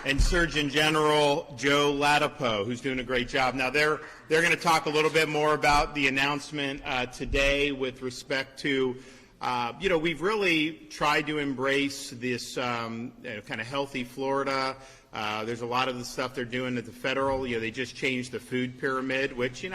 and Surgeon General Joe Ladapo, who's doing a great job. Now, they're going to talk a little bit more about the announcement today with respect to, we've really tried to embrace this kind of healthy Florida. There's a lot of the stuff they're doing at the federal. They just changed the food pyramid, which,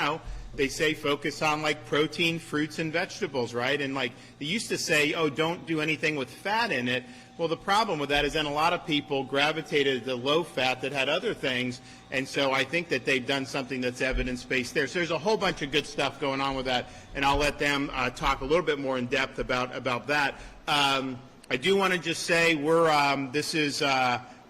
they say focus on like protein, fruits, and vegetables, right? And like they used to say, oh, don't do anything with fat in it. Well, the problem with that is then a lot of people gravitated to low fat that had other things. And so I think that they've done something that's evidence-based there. So there's a whole bunch of good stuff going on with that. And I'll let them talk a little bit more in depth about that. I do want to just say this is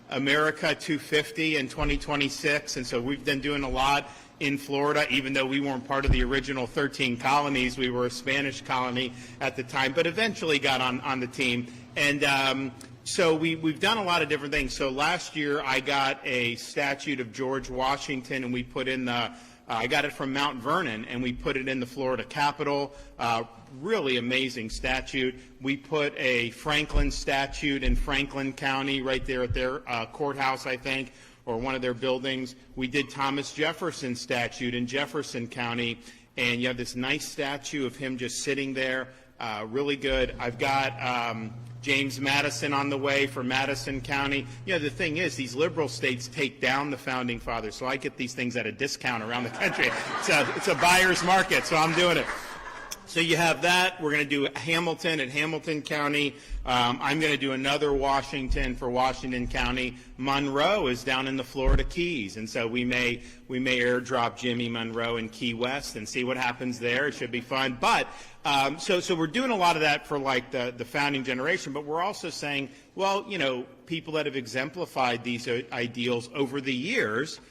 America 250 in 2026. And so we've been doing a lot in Florida, even though we weren't part of the original 13 colonies. We were a Spanish colony at the time, but eventually got on the team. And so we've done a lot of different things. So last year I got a statue of George Washington, and we put in I got it from Mount Vernon, and we put it in the Florida Capitol. Really amazing statue. We put a Franklin statue in Franklin County right there at their courthouse, I think, or one of their buildings. We did Thomas Jefferson's statue in Jefferson County, and you have this nice statue of him just sitting there, really good. I've got James Madison on the way for Madison County. The thing is, these liberal states take down the founding fathers, so I get these things at a discount around the country. It's a buyer's market, so I'm doing it. So you have that. We're going to do Hamilton at Hamilton County. I'm going to do another Washington for Washington County. Monroe is down in the Florida Keys, and so we may airdrop Jimmy Monroe in Key West and see what happens there. It should be fun. But so we're doing a lot of that for like the founding generation, but we're also saying, well, people that have exemplified these ideals over the years,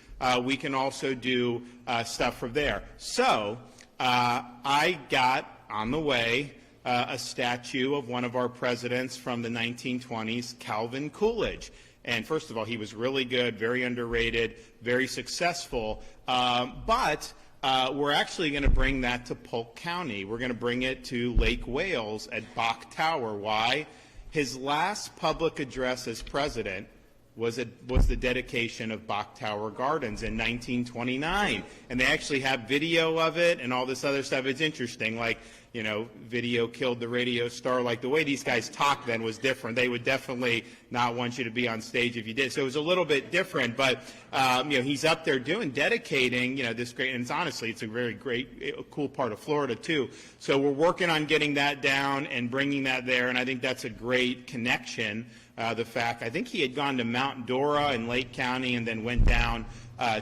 we can also do stuff from there. So I got on the way a statue of one of our presidents from the 1920s, Calvin Coolidge. And first of all, he was really good, very underrated, very successful. But we're actually going to bring that to Polk County. We're going to bring it to Lake Wales at Bok Tower. Why? His last public address as president was the dedication of Bok Tower Gardens in 1929. And they actually have video of it and all this other stuff. It's interesting, like, video killed the radio star. Like, the way these guys talked then was different. They would definitely not want you to be on stage if you did. So it was a little bit different. But, he's up there dedicating, this great, and honestly, it's a very great, cool part of Florida, too. So we're working on getting that down and bringing that there, and I think that's a great connection. The fact, I think he had gone to Mount Dora in Lake County and then went down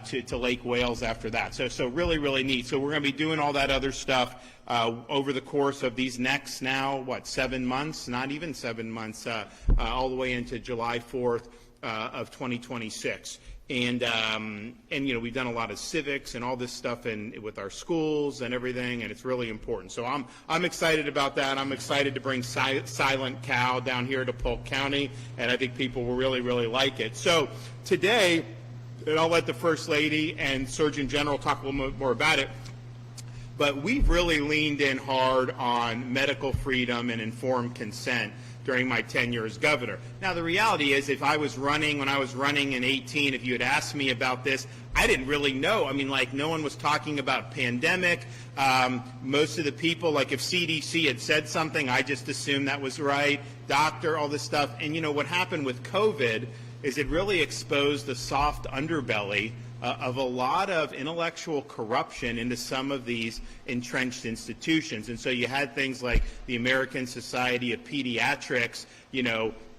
to Lake Wales after that. So really, really neat. So we're going to be doing all that other stuff over the course of these next 7 months, not even 7 months, all the way into July 4th of 2026. And we've done a lot of civics and all this stuff with our schools and everything, and it's really important. So I'm excited about that. I'm excited to bring Silent Cow down here to Polk County, and I think people will really, really like it. So today, and I'll let the First Lady and Surgeon General talk a little bit more about it, but we've really leaned in hard on medical freedom and informed consent during my tenure as governor. Now, the reality is, when I was running in 2018, if you had asked me about this, I didn't really know. No one was talking about pandemic. Most of the people, like if CDC had said something, I just assumed that was right. Doctor, all this stuff. And what happened with COVID is it really exposed the soft underbelly of a lot of intellectual corruption into some of these entrenched institutions. And so you had things like the American Society of Pediatrics,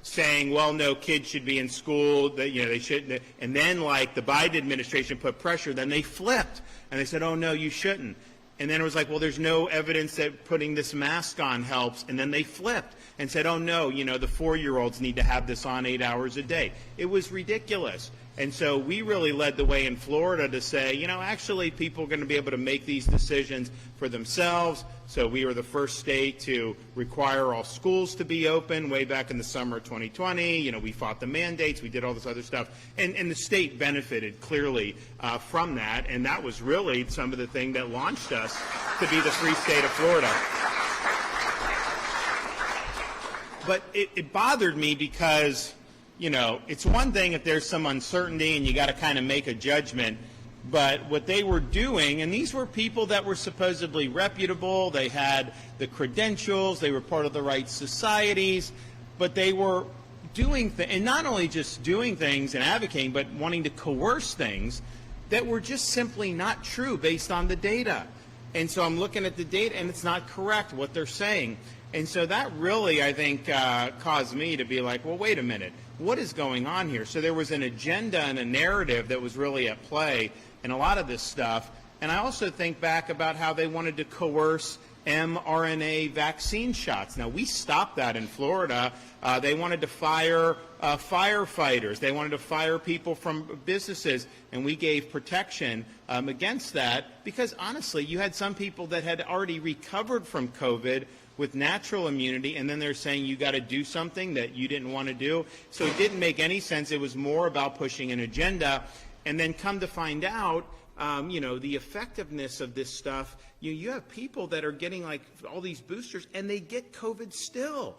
saying, well, no, kids should be in school, that they shouldn't. And then, like, the Biden administration put pressure, then they flipped and they said, oh, no, you shouldn't. And then it was like, well, there's no evidence that putting this mask on helps. And then they flipped and said, oh, no, the 4-year-olds need to have this on 8 hours a day. It was ridiculous. And so we really led the way in Florida to say, actually people are going to be able to make these decisions for themselves. So we were the first state to require all schools to be open way back in the summer of 2020. We fought the mandates. We did all this other stuff. And the state benefited clearly from that. And that was really some of the thing that launched us to be the free state of Florida. But it bothered me because it's one thing if there's some uncertainty and you got to kind of make a judgment. But what they were doing, and these were people that were supposedly reputable, they had the credentials, they were part of the right societies, but they were doing and not only just doing things and advocating, but wanting to coerce things that were just simply not true based on the data. And so I'm looking at the data, and it's not correct what they're saying. And so that really, I think, caused me to be like, well, wait a minute, what is going on here? So there was an agenda and a narrative that was really at play in a lot of this stuff. And I also think back about how they wanted to coerce mRNA vaccine shots. Now, we stopped that in Florida. They wanted to fire firefighters. They wanted to fire people from businesses, and we gave protection against that because, honestly, you had some people that had already recovered from COVID with natural immunity, and then they're saying you got to do something that you didn't want to do. So it didn't make any sense. It was more about pushing an agenda. And then come to find out, the effectiveness of this stuff, you have people that are getting like all these boosters and they get COVID still.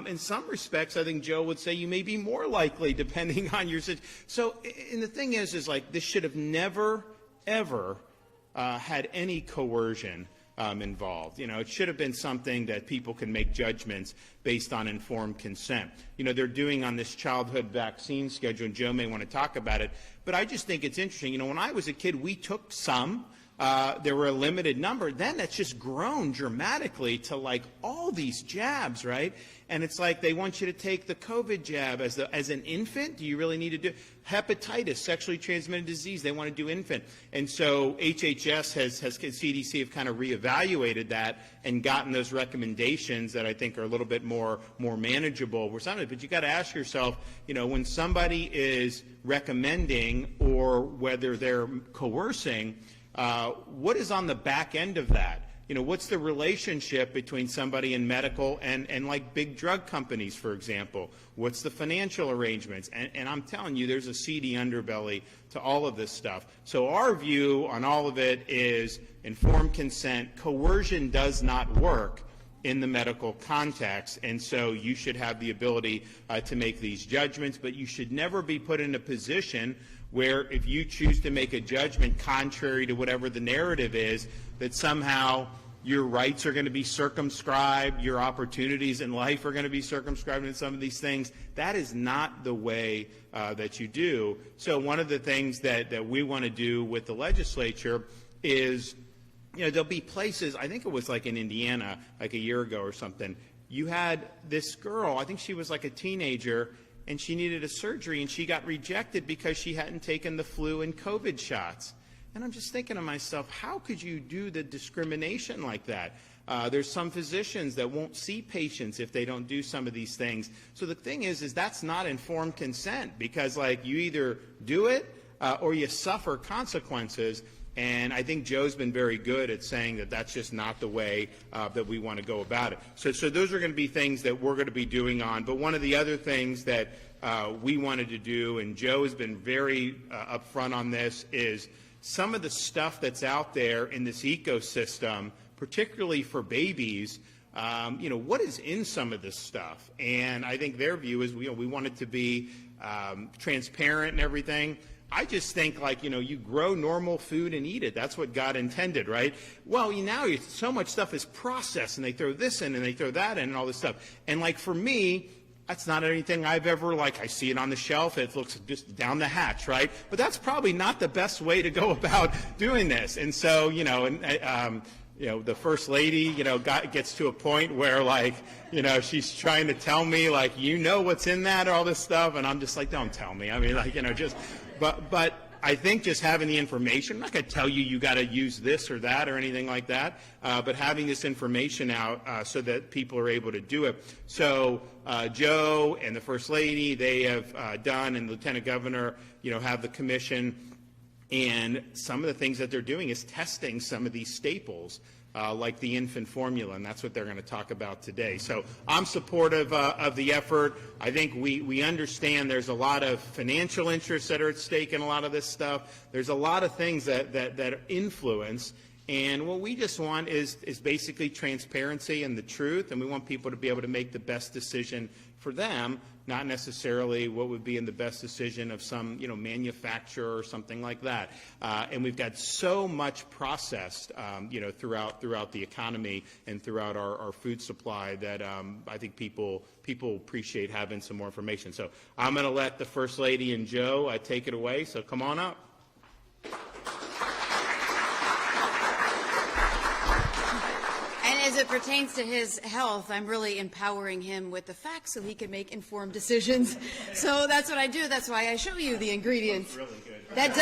In some respects, I think Joe would say you may be more likely depending on your situation. So, and the thing is like this should have never, ever had any coercion involved. It should have been something that people can make judgments based on informed consent. They're doing on this childhood vaccine schedule, and Joe may want to talk about it, but I just think it's interesting. When I was a kid, we took some. There were a limited number. Then it's just grown dramatically to like all these jabs, right? And it's like they want you to take the COVID jab as an infant. Do you really need to do hepatitis, sexually transmitted disease? They want to do infant. And so HHS CDC have kind of reevaluated that and gotten those recommendations that I think are a little bit more manageable. But you got to ask yourself, when somebody is recommending or whether they're coercing, what is on the back end of that? What's the relationship between somebody in medical and like big drug companies, for example? What's the financial arrangements? And I'm telling you, there's a seedy underbelly to all of this stuff. So our view on all of it is informed consent. Coercion does not work in the medical context, and so you should have the ability to make these judgments, but you should never be put in a position where if you choose to make a judgment contrary to whatever the narrative is, that somehow your rights are going to be circumscribed, your opportunities in life are going to be circumscribed in some of these things. That is not the way that you do. So one of the things that we want to do with the legislature is, there'll be places, I think it was like in Indiana, like a year ago or something, you had this girl, I think she was like a teenager, and she needed a surgery, and she got rejected because she hadn't taken the flu and COVID shots. And I'm just thinking to myself, how could you do the discrimination like that? There's some physicians that won't see patients if they don't do some of these things. So the thing is that's not informed consent, because like you either do it or you suffer consequences. And I think Joe's been very good at saying that that's just not the way that we want to go about it. So those are going to be things that we're going to be doing on. But one of the other things that we wanted to do, and Joe has been very upfront on this, is some of the stuff that's out there in this ecosystem, particularly for babies, what is in some of this stuff? And I think their view is we want it to be transparent and everything. I just think you grow normal food and eat it. That's what God intended, right? Well, now so much stuff is processed, and they throw this in and they throw that in and all this stuff. And for me, that's not anything I've ever, I see it on the shelf, it looks just down the hatch, right? But that's probably not the best way to go about doing this. And so, the First Lady, gets to a point where, she's trying to tell me, what's in that, all this stuff, and I'm just like, don't tell me. I mean, but I think just having the information, I'm not going to tell you got to use this or that or anything like that, but having this information out so that people are able to do it. So Joe and the First Lady, they have done, and the Lieutenant Governor, have the commission, and some of the things that they're doing is testing some of these staples. Like the infant formula, and that's what they're going to talk about today. So I'm supportive of the effort. I think we understand there's a lot of financial interests that are at stake in a lot of this stuff. There's a lot of things that influence, and what we just want is basically transparency and the truth, and we want people to be able to make the best decision for them, not necessarily what would be in the best decision of some, manufacturer or something like that. And we've got so much processed, throughout the economy and throughout our food supply that I think people appreciate having some more information. So I'm going to let the First Lady and Joe take it away. So come on up. As it pertains to his health, I'm really empowering him with the facts so he can make informed decisions. So that's what I do. That's why I show you the ingredients. Really good.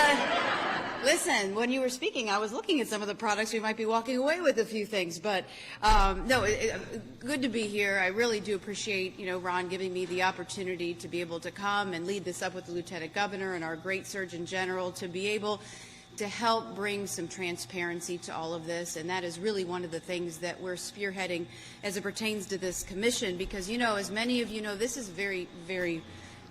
Listen, when you were speaking, I was looking at some of the products. We might be walking away with a few things, but good to be here. I really do appreciate, Ron giving me the opportunity to be able to come and lead this up with the Lieutenant Governor and our great Surgeon General to be able to help bring some transparency to all of this, and that is really one of the things that we're spearheading as it pertains to this commission, because, as many of you know, this is very, very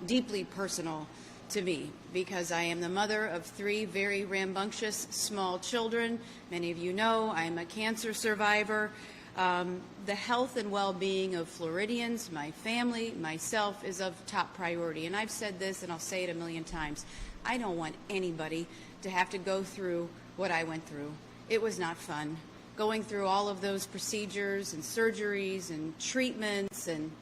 deeply personal to me, because I am the mother of 3 very rambunctious small children. Many of you know I'm a cancer survivor. The health and well-being of Floridians, my family, myself, is of top priority, and I've said this and I'll say it a million times. I don't want anybody to have to go through what I went through. It was not fun. Going through all of those procedures and surgeries and treatments and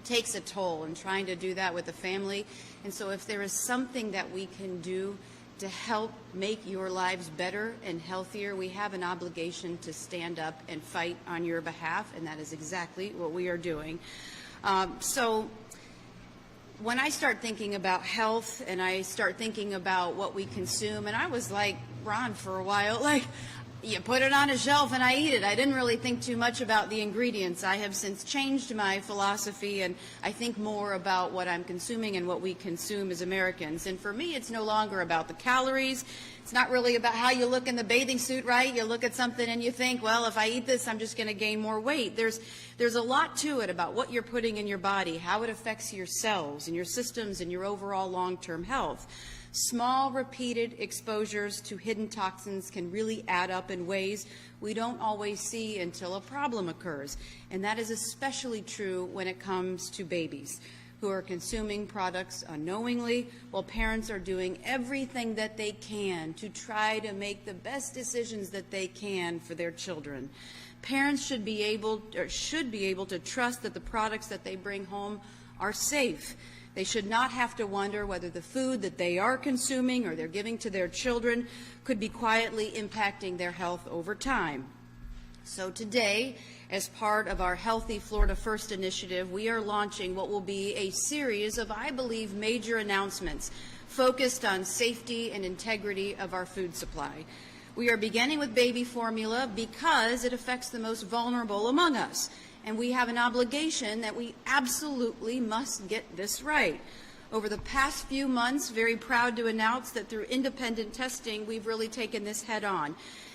takes a toll, and trying to do that with the family. And so if there is something that we can do to help make your lives better and healthier, we have an obligation to stand up and fight on your behalf, and that is exactly what we are doing. So when I start thinking about health and I start thinking about what we consume, and I was like Ron for a while, like, you put it on a shelf and I eat it. I didn't really think too much about the ingredients. I have since changed my philosophy, and I think more about what I'm consuming and what we consume as Americans. And for me, it's no longer about the calories. It's not really about how you look in the bathing suit, right? You look at something and you think, well, if I eat this, I'm just going to gain more weight. There's a lot to it about what you're putting in your body, how it affects your cells and your systems and your overall long-term health. Small, repeated exposures to hidden toxins can really add up in ways we don't always see until a problem occurs. And that is especially true when it comes to babies who are consuming products unknowingly, while parents are doing everything that they can to try to make the best decisions that they can for their children. Parents should be able to trust that the products that they bring home are safe. They should not have to wonder whether the food that they are consuming or they're giving to their children could be quietly impacting their health over time. So today, as part of our Healthy Florida First initiative, we are launching what will be a series of, I believe, major announcements focused on safety and integrity of our food supply. We are beginning with baby formula because it affects the most vulnerable among us, and we have an obligation that we absolutely must get this right. Over the past few months, very proud to announce that through independent testing, we've really taken this head on.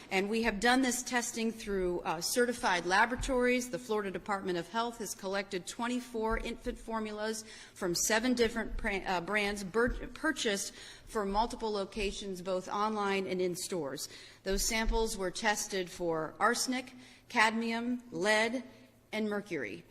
And we have done this testing through certified laboratories. The Florida Department of Health has collected 24 infant formulas from 7 different brands purchased for multiple locations, both online and in stores. Those samples were tested for arsenic, cadmium, lead, and mercury.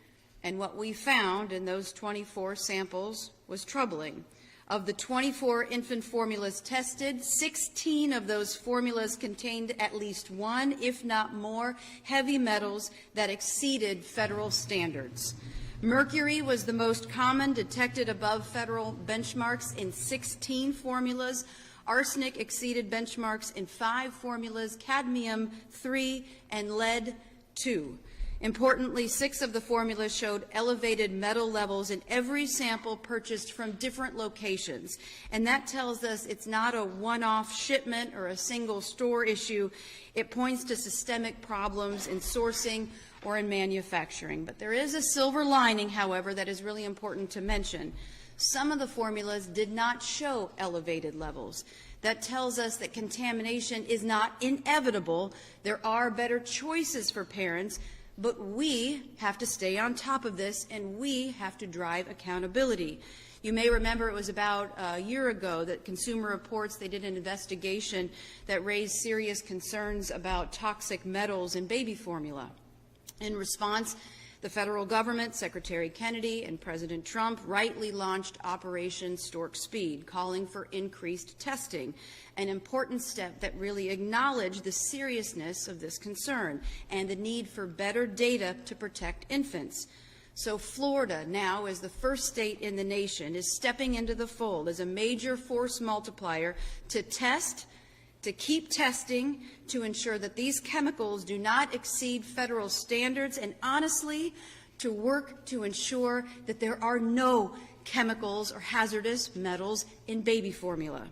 And what we found in those 24 samples was troubling. Of the 24 infant formulas tested, 16 of those formulas contained at least 1, if not more, heavy metals that exceeded federal standards. Mercury was the most common, detected above federal benchmarks in 16 formulas. Arsenic exceeded benchmarks in 5 formulas, cadmium 3, and lead 2. Importantly, 6 of the formulas showed elevated metal levels in every sample purchased from different locations. And that tells us it's not a one-off shipment or a single store issue. It points to systemic problems in sourcing or in manufacturing. But there is a silver lining, however, that is really important to mention. Some of the formulas did not show elevated levels. That tells us that contamination is not inevitable. There are better choices for parents, but we have to stay on top of this, and we have to drive accountability. You may remember it was about a year ago that Consumer Reports, they did an investigation that raised serious concerns about toxic metals in baby formula. In response, The federal government, Secretary Kennedy, and President Trump rightly launched Operation Stork Speed, calling for increased testing, an important step that really acknowledged the seriousness of this concern and the need for better data to protect infants. So Florida now, as the first state in the nation, is stepping into the fold as a major force multiplier to test, to keep testing, to ensure that these chemicals do not exceed federal standards, and honestly, to work to ensure that there are no chemicals or hazardous metals in baby formula.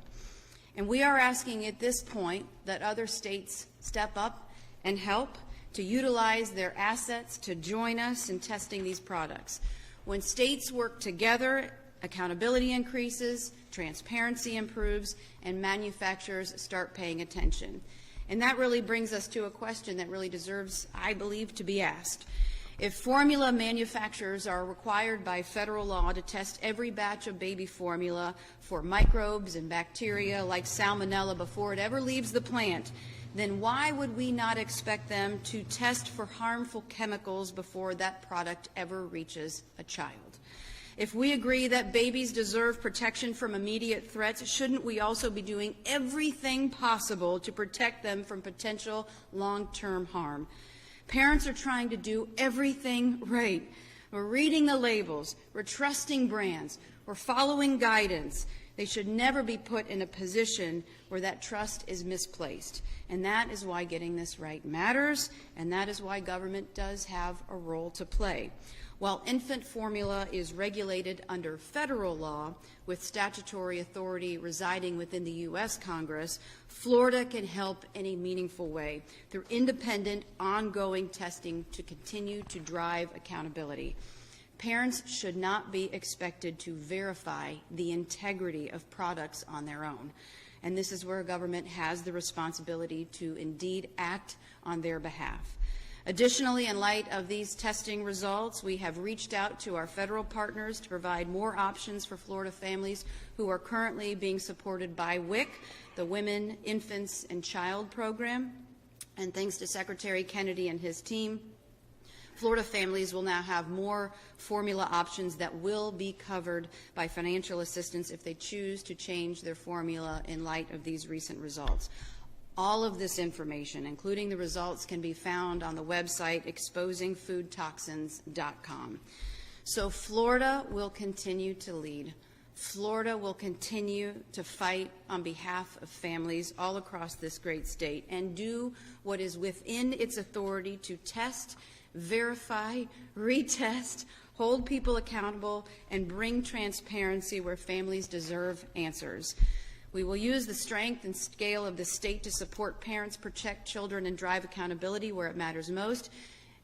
And we are asking at this point that other states step up and help to utilize their assets to join us in testing these products. When states work together, accountability increases, transparency improves, and manufacturers start paying attention. And that really brings us to a question that really deserves, I believe, to be asked. If formula manufacturers are required by federal law to test every batch of baby formula for microbes and bacteria like salmonella before it ever leaves the plant, then why would we not expect them to test for harmful chemicals before that product ever reaches a child? If we agree that babies deserve protection from immediate threats, shouldn't we also be doing everything possible to protect them from potential long-term harm? Parents are trying to do everything right. We're reading the labels, we're trusting brands, we're following guidance. They should never be put in a position where that trust is misplaced. And that is why getting this right matters, and that is why government does have a role to play. While infant formula is regulated under federal law with statutory authority residing within the U.S. Congress, Florida can help in a meaningful way through independent, ongoing testing to continue to drive accountability. Parents should not be expected to verify the integrity of products on their own. And this is where government has the responsibility to indeed act on their behalf. Additionally, in light of these testing results, we have reached out to our federal partners to provide more options for Florida families who are currently being supported by WIC, the Women, Infants, and Child Program. And thanks to Secretary Kennedy and his team, Florida families will now have more formula options that will be covered by financial assistance if they choose to change their formula in light of these recent results. All of this information, including the results, can be found on the website exposingfoodtoxins.com. So Florida will continue to lead. Florida will continue to fight on behalf of families all across this great state and do what is within its authority to test, verify, retest, hold people accountable, and bring transparency where families deserve answers. We will use the strength and scale of the state to support parents, protect children, and drive accountability where it matters most.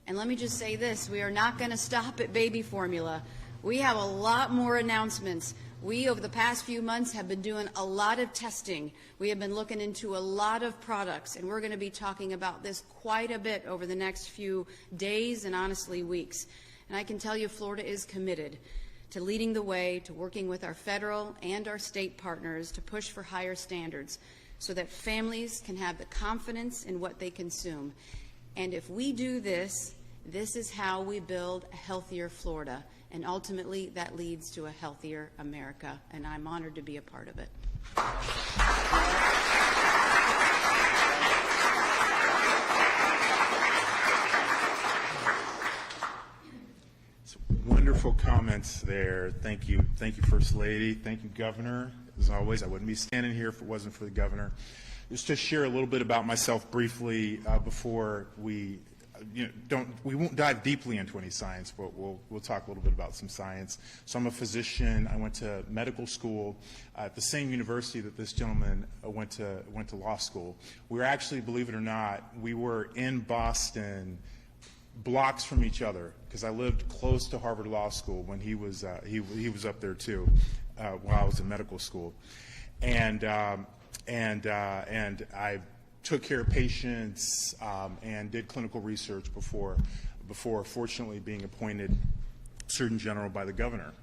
And let me just say this, we are not going to stop at baby formula. We have a lot more announcements. We, over the past few months, have been doing a lot of testing. We have been looking into a lot of products, and we're going to be talking about this quite a bit over the next few days and, honestly, weeks. And I can tell you Florida is committed to leading the way, to working with our federal and our state partners to push for higher standards so that families can have the confidence in what they consume. And if we do this, this is how we build a healthier Florida. And ultimately, that leads to a healthier America. And I'm honored to be a part of it. Wonderful comments there. Thank you, First Lady. Thank you, Governor. As always, I wouldn't be standing here if it wasn't for the Governor. Just to share a little bit about myself briefly before we won't dive deeply into any science, but we'll talk a little bit about some science. So I'm a physician. I went to medical school at the same university that this gentleman went to law school. We were actually, believe it or not, we were in Boston, blocks from each other, because I lived close to Harvard Law School when he was up there too, while I was in medical school, and I took care of patients and did clinical research before fortunately being appointed Surgeon General by the Governor.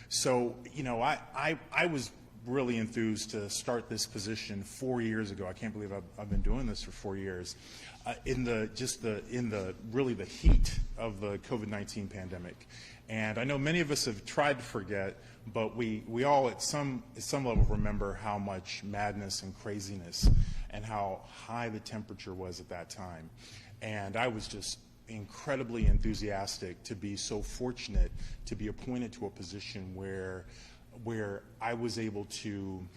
So I was really enthused to start this position 4 years ago. I can't believe I've been doing this for 4 years. In the heat of the COVID-19 pandemic. And I know many of us have tried to forget, but we all at some level remember how much madness and craziness and how high the temperature was at that time. And I was just incredibly enthusiastic to be so fortunate to be appointed to a position where I was able to,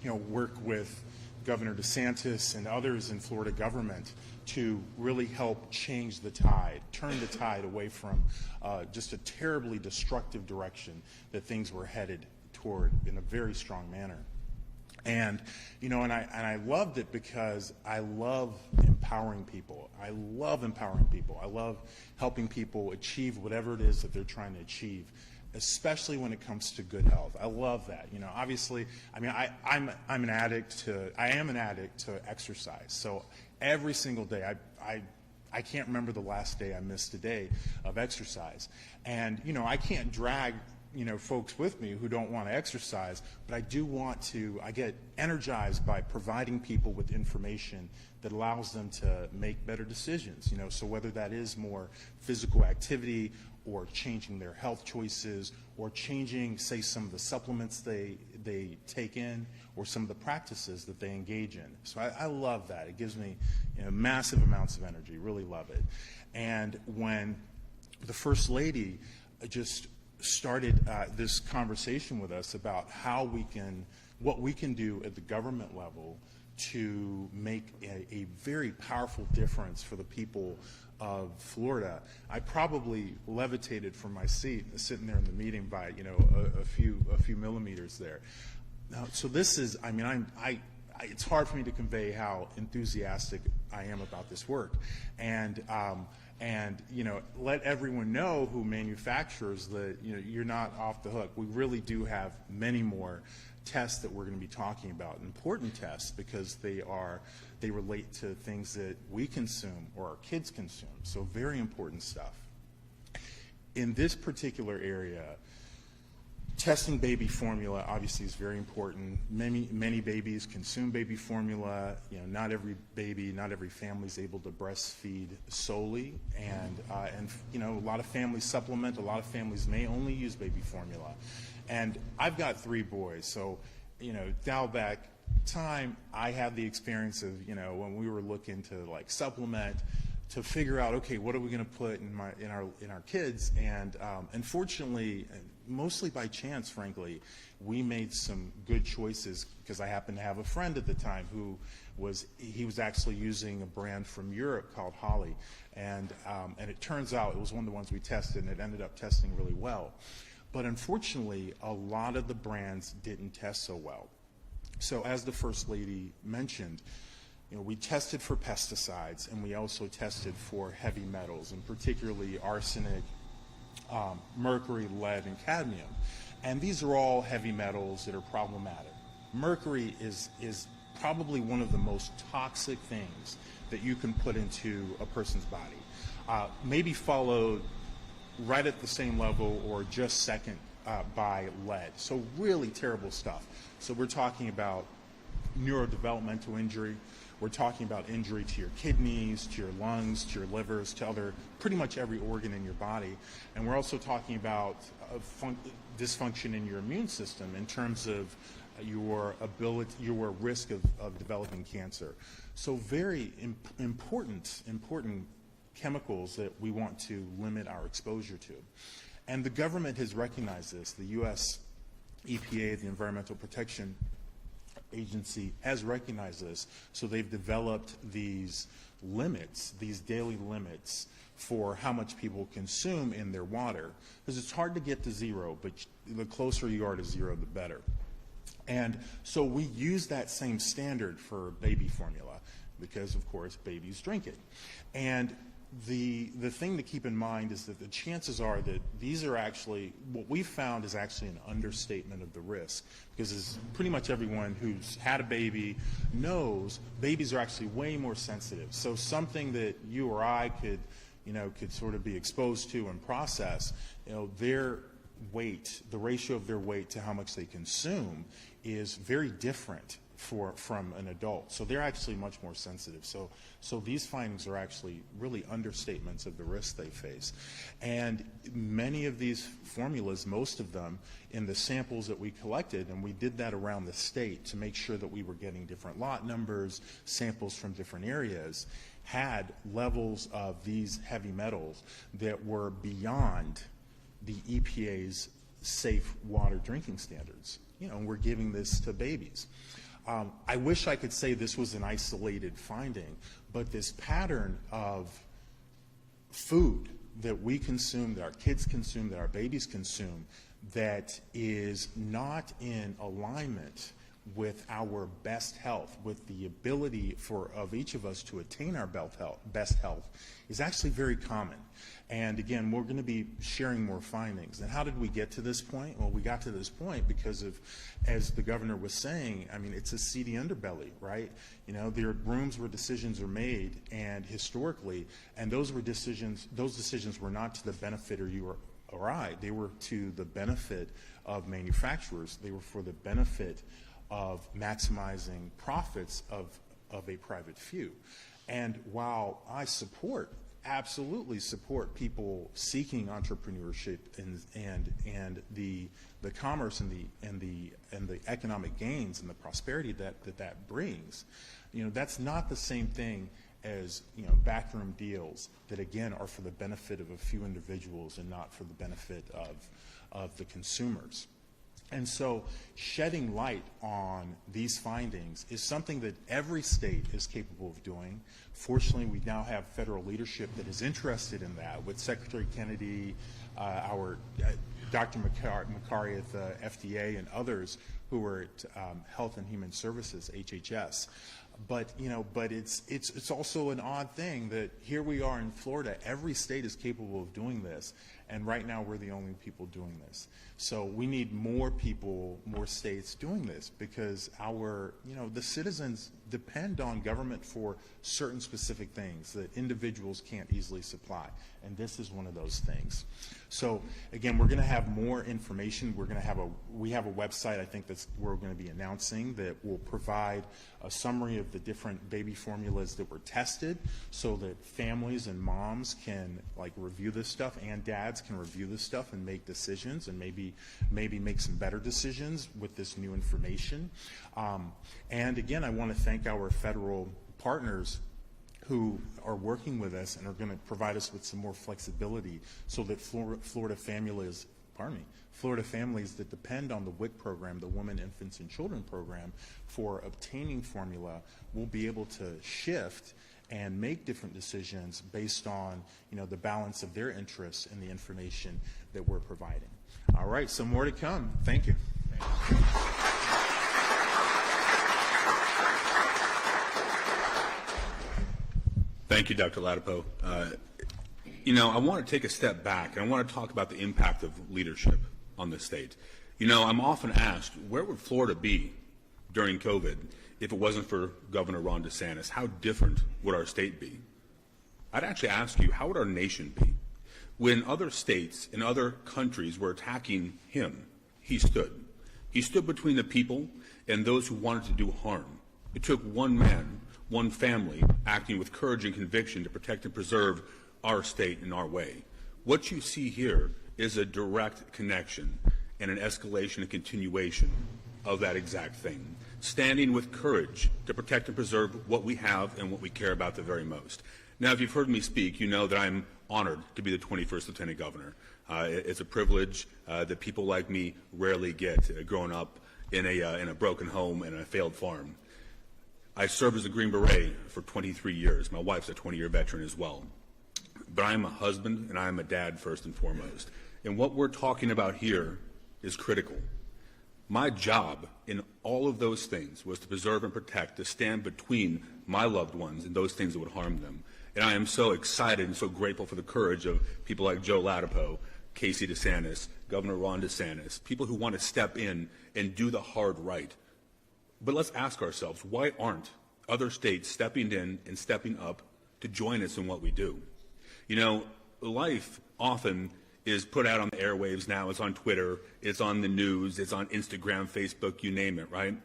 work with Governor DeSantis and others in Florida government to really help change the tide, turn the tide away from just a terribly destructive direction that things were headed toward in a very strong manner. And, and I loved it because I love empowering people. I love empowering people. I love helping people achieve whatever it is that they're trying to achieve, especially when it comes to good health. I love that. Obviously, I am an addict to exercise. So every single day, I can't remember the last day I missed a day of exercise. And, I can't drag, folks with me who don't want to exercise, but I do want to. I get energized by providing people with information that allows them to make better decisions, so whether that is more physical activity or changing their health choices or changing, say, some of the supplements they take in or some of the practices that they engage in. So I love that. It gives me massive amounts of energy, really love it. And when the First Lady just started this conversation with us about what we can do at the government level to make a very powerful difference for the people of Florida, I probably levitated from my seat, sitting there in the meeting by a few millimeters there. Now, so this is, it's hard for me to convey how enthusiastic I am about this work, and let everyone know who manufactures that you're not off the hook. We really do have many more tests that we're going to be talking about, important tests, because they relate to things that we consume or our kids consume. So very important stuff. In this particular area, testing baby formula obviously is very important. Many babies consume baby formula. Not every baby, not every family is able to breastfeed solely, and a lot of families supplement. A lot of families may only use baby formula. And I've got 3 boys, so dial back time, I had the experience of when we were looking to supplement, to figure out, okay, what are we going to put in our kids, and unfortunately, mostly by chance, frankly, we made some good choices because I happened to have a friend at the time who was actually using a brand from Europe called Holly, and it turns out it was one of the ones we tested, and it ended up testing really well. But unfortunately, a lot of the brands didn't test so well. So as the First Lady mentioned, we tested for pesticides, and we also tested for heavy metals, and particularly arsenic, mercury, lead, and cadmium. And these are all heavy metals that are problematic. Mercury is probably one of the most toxic things that you can put into a person's body, maybe followed right at the same level or just second by lead. So really terrible stuff. So we're talking about neurodevelopmental injury. We're talking about injury to your kidneys, to your lungs, to your livers, to pretty much every organ in your body. And we're also talking about dysfunction in your immune system in terms of your risk of developing cancer. So very important chemicals that we want to limit our exposure to. And the government has recognized this. The U.S. EPA, the Environmental Protection Agency, has recognized this. So they've developed these limits, these daily limits for how much people consume in their water. Because it's hard to get to zero, but the closer you are to zero, the better. And so we use that same standard for baby formula because, of course, babies drink it. And the thing to keep in mind is that the chances are that these are actually, what we've found is actually an understatement of the risk, because as pretty much everyone who's had a baby knows, babies are actually way more sensitive. So something that you or I could sort of be exposed to and process, weight, the ratio of their weight to how much they consume is very different from an adult. So they're actually much more sensitive. So these findings are actually really understatements of the risks they face. And many of these formulas, most of them, in the samples that we collected, and we did that around the state to make sure that we were getting different lot numbers, samples from different areas, had levels of these heavy metals that were beyond the EPA's safe water drinking standards. You know, and we're giving this to babies. I wish I could say this was an isolated finding, but this pattern of food that we consume, that our kids consume, that our babies consume, that is not in alignment with our best health, with the ability of each of us to attain our best health, is actually very common. And again, we're going to be sharing more findings. And how did we get to this point? Well, we got to this point because of, as the governor was saying, I mean, it's a seedy underbelly, right? You know, there are rooms where decisions are made, and historically, and those decisions were not to the benefit of you or I. They were to the benefit of manufacturers. They were for the benefit of maximizing profits of a private few. And while I absolutely support people seeking entrepreneurship and the commerce and the economic gains and the prosperity that brings, you know, that's not the same thing as, you know, backroom deals that again are for the benefit of a few individuals and not for the benefit of the consumers. And so shedding light on these findings is something that every state is capable of doing. Fortunately, we now have federal leadership that is interested in that, with Secretary Kennedy, our Dr. Makari at the FDA, and others who are at Health and Human Services, HHS. But you know, it's also an odd thing that here we are in Florida. Every state is capable of doing this, and right now we're the only people doing this. So we need more people, more states doing this, because the citizens depend on government for certain specific things that individuals can't easily supply, and this is one of those things. So again, we're going to have more information. We have a website, I think, that's we're going to be announcing, that will provide a summary of the different baby formulas that were tested, so that families and moms can review this stuff, and dads can review this stuff and make decisions, and maybe make some better decisions with this new information. And again, I want to thank our federal partners who are working with us and are going to provide us with some more flexibility, so that Florida families that depend on the WIC program, the Women, Infants, and Children program, for obtaining formula will be able to shift and make different decisions based on, you know, the balance of their interests and the information that we're providing. All right, so more to come. Thank you. Thank you, Dr. Ladapo. You know, I want to take a step back, and I want to talk about the impact of leadership on the state. You know, I'm often asked, where would Florida be during COVID if it wasn't for Governor Ron DeSantis? How different would our state be? I'd actually ask you, how would our nation be? When other states and other countries were attacking him, he stood. He stood between the people and those who wanted to do harm. It took one man, one family, acting with courage and conviction to protect and preserve our state and our way. What you see here is a direct connection and an escalation and continuation of that exact thing. Standing with courage to protect and preserve what we have and what we care about the very most. Now, if you've heard me speak, you know that I'm honored to be the 21st Lieutenant Governor. It's a privilege that people like me rarely get, growing up in a broken home and a failed farm. I served as a Green Beret for 23 years. My wife's a 20-year veteran as well. But I'm a husband and I'm a dad first and foremost. And what we're talking about here is critical. My job in all of those things was to preserve and protect, to stand between my loved ones and those things that would harm them. And I am so excited and so grateful for the courage of people like Joe Ladapo, Casey DeSantis, Governor Ron DeSantis, people who want to step in and do the hard right. But let's ask ourselves, why aren't other states stepping in and stepping up to join us in what we do? You know, life often is put out on the airwaves now. It's on Twitter, it's on the news, it's on Instagram, Facebook, you name it, right?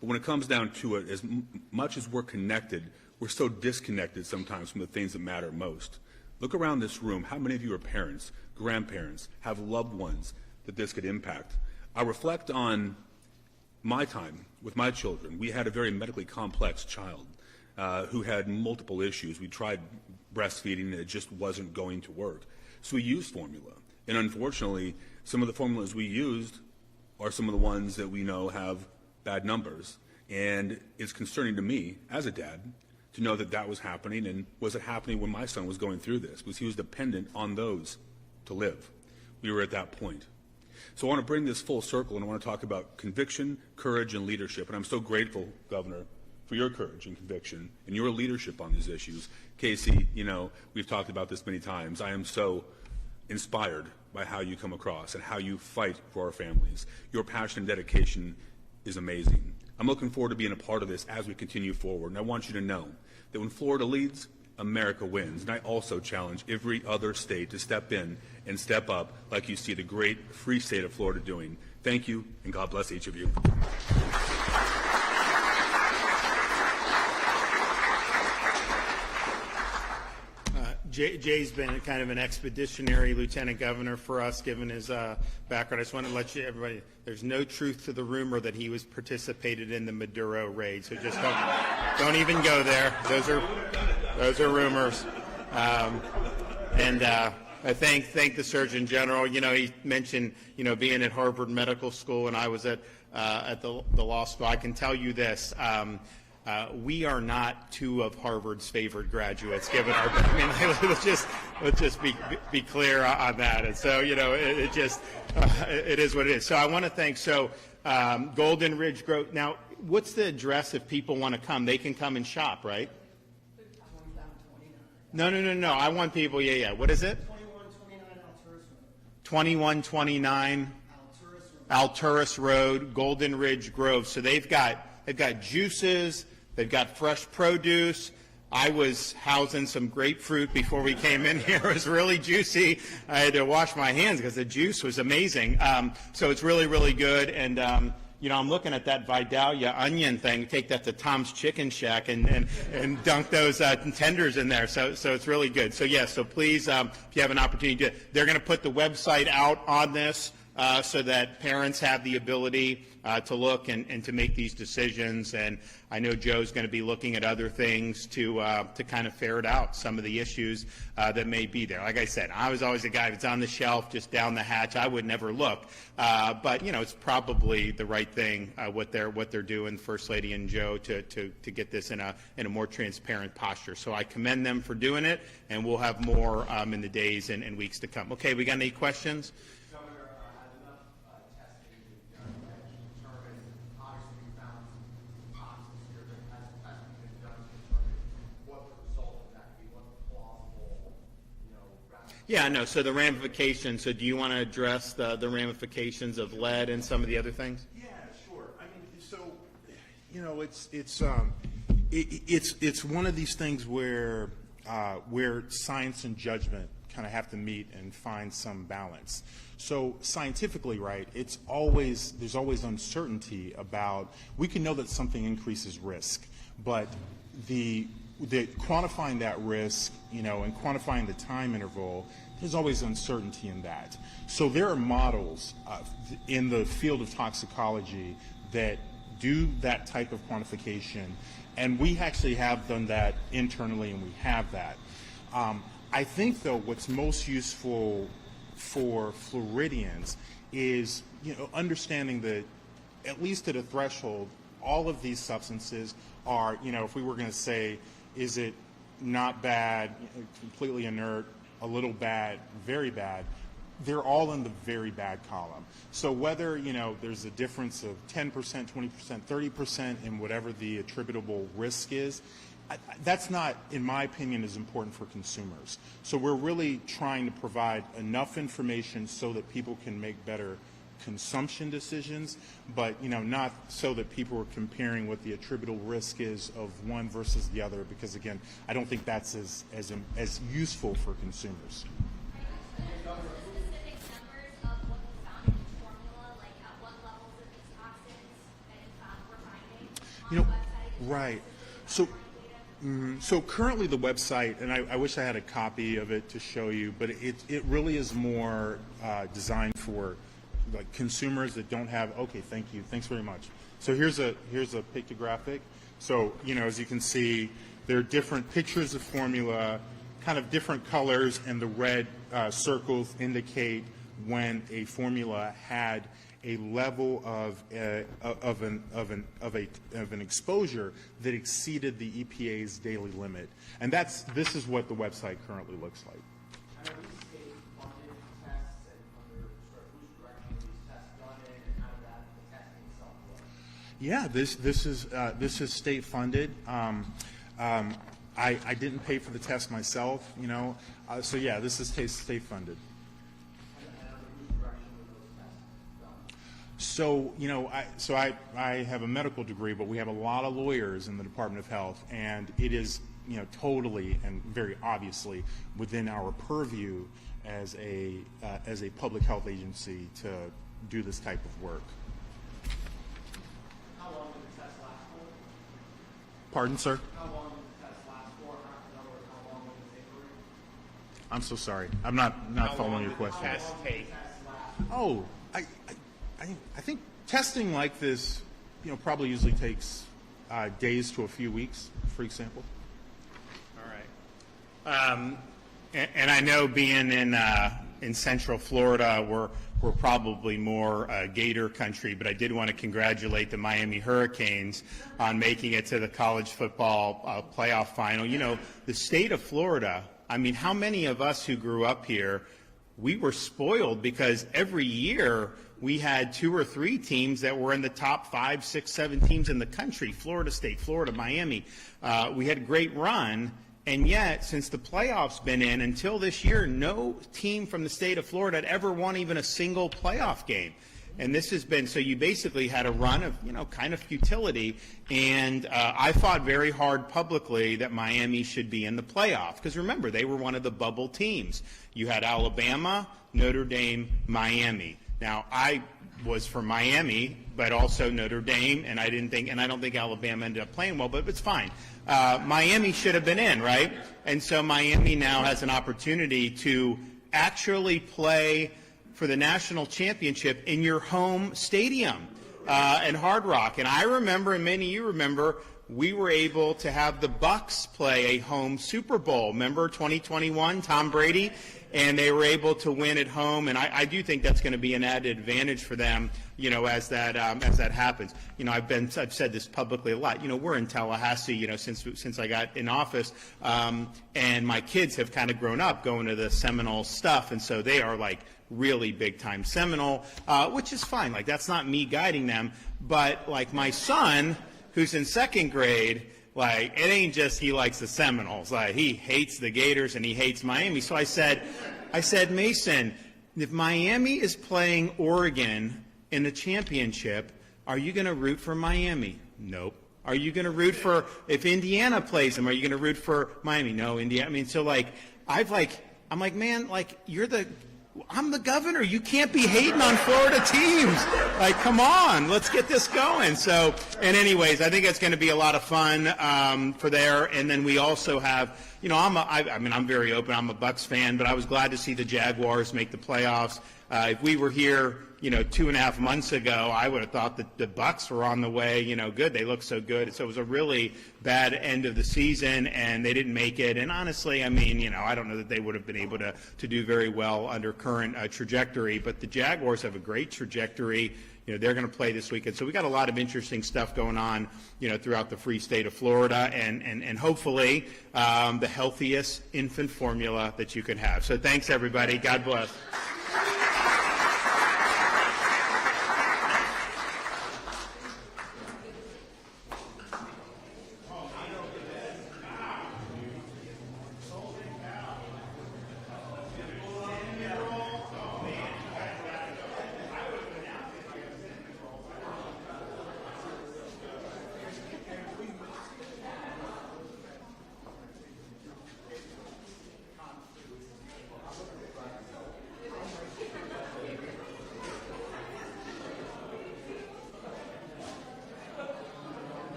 But when it comes down to it, as much as we're connected, we're so disconnected sometimes from the things that matter most. Look around this room. How many of you are parents, grandparents, have loved ones that this could impact? I reflect on my time with my children. We had a very medically complex child who had multiple issues. We tried breastfeeding and it just wasn't going to work. So we used formula. And unfortunately, some of the formulas we used are some of the ones that we know have bad numbers. And it's concerning to me as a dad to know that that was happening. And was it happening when my son was going through this? Because he was dependent on those to live. We were at that point. So I want to bring this full circle, and I want to talk about conviction, courage, and leadership. And I'm so grateful, Governor, for your courage and conviction and your leadership on these issues. Casey, you know, we've talked about this many times. I am so inspired by how you come across and how you fight for our families. Your passion and dedication is amazing. I'm looking forward to being a part of this as we continue forward. And I want you to know that when Florida leads, America wins. And I also challenge every other state to step in and step up like you see the great free state of Florida doing. Thank you, and God bless each of you. Jay's been kind of an expeditionary lieutenant governor for us, given his background. I just want to let everybody, there's no truth to the rumor that he was participated in the Maduro raid. So just don't even go there. Those are rumors. I thank the Surgeon General. You know, he mentioned, you know, being at Harvard Medical School, and I was at the law school. I can tell you this. We are not two of Harvard's favorite graduates, given our. I mean, let's just be clear on that. And so, you know, it is what it is. So I want to thank Golden Ridge Grove. Now, what's the address if people want to come? They can come and shop, right? No. I want people. Yeah. What is it? 2129 Alturas Road, Golden Ridge Grove. So they've got juices. They've got fresh produce. I was housing some grapefruit before we came in here. It was really juicy. I had to wash my hands because the juice was amazing. So it's really, really good. And, you know, I'm looking at that Vidalia onion thing. Take that to Tom's Chicken Shack and dunk those tenders in there. So it's really good. So, yeah, so please, if you have an opportunity they're going to put the website out on this so that parents have the ability to look and to make these decisions. And I know Joe's going to be looking at other things to kind of ferret out some of the issues that may be there. Like I said, I was always a guy that's on the shelf, just down the hatch. I would never look. But, you know, it's probably the right thing, what they're doing, First Lady and Joe, to get this in a more transparent posture. So I commend them for doing it, and we'll have more in the days and weeks to come. Okay, we got any questions? Yeah, no. So the ramifications. So do you want to address the ramifications of lead and some of the other things? Yeah, sure. I mean, so you know, it's one of these things where science and judgment kind of have to meet and find some balance. So scientifically, right? There's always uncertainty about. We can know that something increases risk, but the quantifying that risk, you know, and quantifying the time interval, there's always uncertainty in that. So there are models in the field of toxicology that do that type of quantification, and we actually have done that internally, and we have that. I think, though, what's most useful for Floridians is, you know, understanding that, at least at a threshold, all of these substances are, you know, if we were going to say, is it not bad, completely inert, a little bad, very bad, they're all in the very bad column. So whether, you know, there's a difference of 10%, 20%, 30% in whatever the attributable risk is, that's not, in my opinion, as important for consumers. So we're really trying to provide enough information so that people can make better consumption decisions, but, you know, not so that people are comparing what the attributable risk is of one versus the other, because, again, I don't think that's as useful for consumers. Right. So, so currently the website, and I wish I had a copy of it to show you, but it really is more designed for like consumers that don't have. Okay, thank you. Thanks very much. So here's a pictographic. So as you can see, there are different pictures of formula, kind of different colors, and the red circles indicate when a formula had a level of an exposure that exceeded the EPA's daily limit, and this is what the website currently looks like. Are these state-funded tests, and under sort of whose direction are these tests done in, and how does the testing itself work? Yeah, this is state funded. I didn't pay for the test myself, so yeah, this is state funded. So, I have a medical degree, but we have a lot of lawyers in the Department of Health, and it is, totally and very obviously within our purview as a public health agency to do this type of work. How long did the test last for? Pardon, sir? How long did the test last for? In other words, how long would it take for you? I'm so sorry. I'm not following your question. Oh, I think testing like this, probably usually takes days to a few weeks, for example. All right. And I know being in Central Florida, we're probably more Gator country, but I did want to congratulate the Miami Hurricanes on making it to the college football playoff final. The state of Florida, I mean, how many of us who grew up here, we were spoiled because every year we had 2 or 3 teams that were in the top 5, 6, 7 teams in the country. Florida State, Florida, Miami. We had a great run, and yet since the playoffs been in, until this year, no team from the state of Florida had ever won even a single playoff game. And this has been, so you basically had a run of, kind of futility. And I fought very hard publicly that Miami should be in the playoff. Because remember, they were one of the bubble teams. You had Alabama, Notre Dame, Miami. Now, I was for Miami, but also Notre Dame, and I don't think Alabama ended up playing well, but it's fine. Miami should have been in, right? And so Miami now has an opportunity to actually play for the national championship in your home stadium in Hard Rock. And I remember, and many of you remember, we were able to have the Bucs play a home Super Bowl. Remember 2021, Tom Brady? And they were able to win at home, and I do think that's going to be an added advantage for them, as that happens. I've said this publicly a lot. We're in Tallahassee, since I got in office, and my kids have kind of grown up going to the Seminole stuff, and so they are like really big time Seminole, which is fine. Like that's not me guiding them, but like my son, who's in 2nd grade. Like, it ain't just he likes the Seminoles. Like, he hates the Gators and he hates Miami. So I said, Mason, if Miami is playing Oregon in the championship, are you going to root for Miami? Nope. Are you going to root for, if Indiana plays them, are you going to root for Miami? No, Indiana. I mean, so like, I'm like, man, like, I'm the governor. You can't be hating on Florida teams. Like, come on, let's get this going. So, and anyways, I think it's going to be a lot of fun for there. And then we also have, I'm very open. I'm a Bucs fan, but I was glad to see the Jaguars make the playoffs. If we were here, 2.5 months ago, I would have thought that the Bucs were on the way, good. They look so good. So it was a really bad end of the season, and they didn't make it. And honestly, I mean, I don't know that they would have been able to do very well under current trajectory. But the Jaguars have a great trajectory. They're going to play this weekend. So we got a lot of interesting stuff going on, throughout the free state of Florida, and hopefully the healthiest infant formula that you can have. So thanks, everybody. God bless.